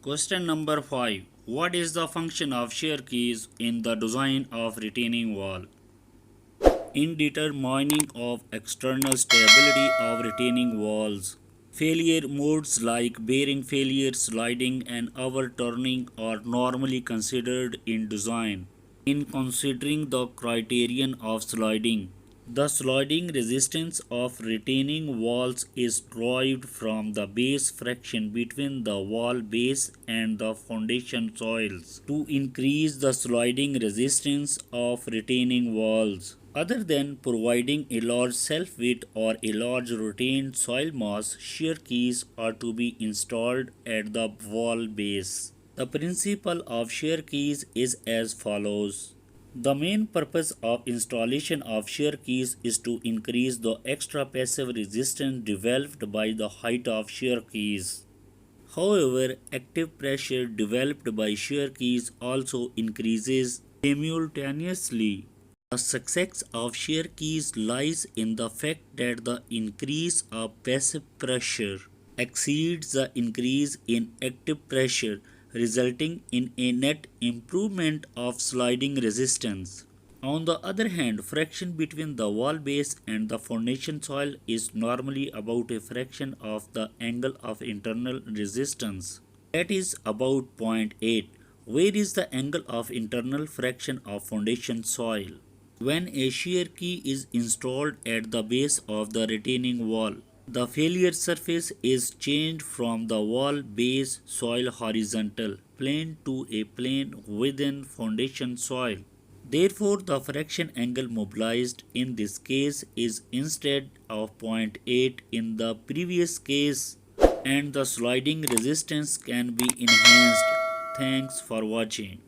Question number 5. What is the function of shear keys in the design of retaining wall? In determining of external stability of retaining walls, failure modes like bearing failure, sliding, and overturning are normally considered in design. In considering the criterion of sliding, the sliding resistance of retaining walls is derived from the base friction between the wall base and the foundation soils. To increase the sliding resistance of retaining walls, other than providing a large self-weight or a large retained soil mass, shear keys are to be installed at the wall base. The principle of shear keys is as follows. The main purpose of installation of shear keys is to increase the extra passive resistance developed by the height of shear keys. However, active pressure developed by shear keys also increases simultaneously. The success of shear keys lies in the fact that the increase of passive pressure exceeds the increase in active pressure, resulting in a net improvement of sliding resistance. On the other hand, friction between the wall base and the foundation soil is normally about a fraction of the angle of internal resistance. That is about zero point 0.8. Where is the angle of internal fraction of foundation soil? When a shear key is installed at the base of the retaining wall, the failure surface is changed from the wall base soil horizontal plane to a plane within foundation soil. Therefore, the friction angle mobilized in this case is instead of zero point 0.8 in the previous case, and the sliding resistance can be enhanced. Thanks for watching.